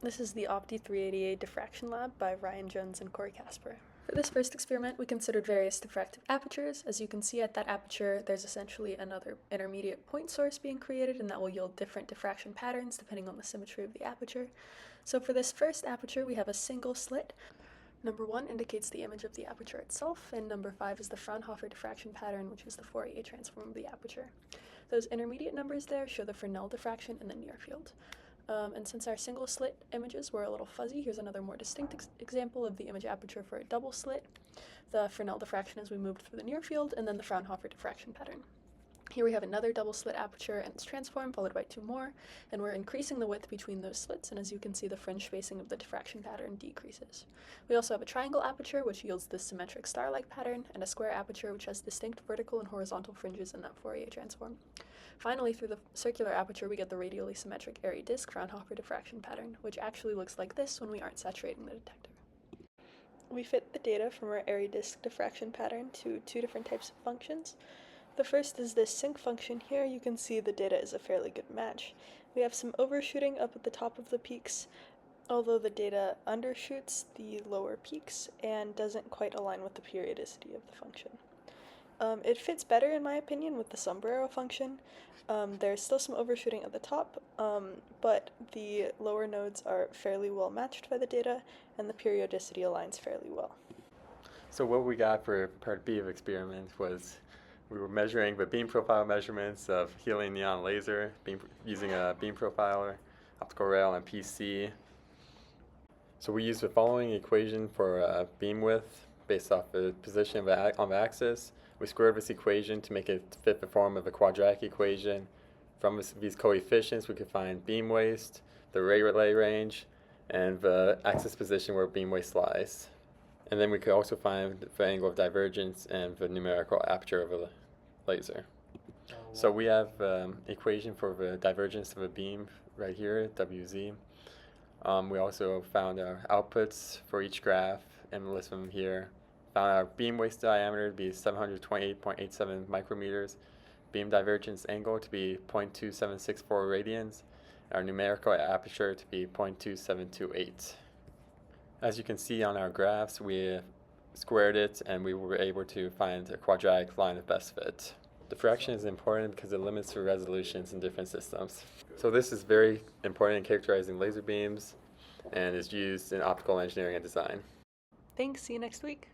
This is the OPTI 380A diffraction lab by Ryan Jones and Corey Casper. For this first experiment, we considered various diffractive apertures. As you can see at that aperture, there's essentially another intermediate point source being created, and that will yield different diffraction patterns depending on the symmetry of the aperture. So for this first aperture, we have a single slit. Number 1 indicates the image of the aperture itself, and number 5 is the Fraunhofer diffraction pattern, which is the Fourier transform of the aperture. Those intermediate numbers there show the Fresnel diffraction in the near field. And since our single slit images were a little fuzzy, here's another more distinct example of the image aperture for a double slit, the Fresnel diffraction as we moved through the near field, and then the Fraunhofer diffraction pattern. Here we have another double slit aperture and its transform followed by 2 more, and we're increasing the width between those slits, and as you can see, the fringe spacing of the diffraction pattern decreases. We also have a triangle aperture, which yields this symmetric star-like pattern, and a square aperture, which has distinct vertical and horizontal fringes in that Fourier transform. Finally, through the circular aperture, we get the radially symmetric airy disk Fraunhofer diffraction pattern, which actually looks like this when we aren't saturating the detector. We fit the data from our airy disk diffraction pattern to 2 different types of functions. The first is this sync function here. You can see the data is a fairly good match. We have some overshooting up at the top of the peaks, although the data undershoots the lower peaks and doesn't quite align with the periodicity of the function. It fits better, in my opinion, with the sombrero function. There's still some overshooting at the top, but the lower nodes are fairly well matched by the data, and the periodicity aligns fairly well. So what we got for part B of experiment was we were measuring the beam profile measurements of helium neon laser using a beam profiler, optical rail, and PC. So we used the following equation for beam width based off the position on the axis. We squared this equation to make it fit the form of a quadratic equation. From these coefficients, we could find beam waist, the ray relay range, and the axis position where beam waist lies. And then we could also find the angle of divergence and the numerical aperture of a laser. So we have equation for the divergence of a beam right here, WZ. We also found our outputs for each graph and list them here. Found our beam waist diameter to be 728.87 micrometers, beam divergence angle to be 0.2764 radians, our numerical aperture to be 0.2728. As you can see on our graphs, we squared it and we were able to find a quadratic line of best fit. Diffraction is important because it limits the resolutions in different systems. So this is very important in characterizing laser beams and is used in optical engineering and design. Thanks, see you next week.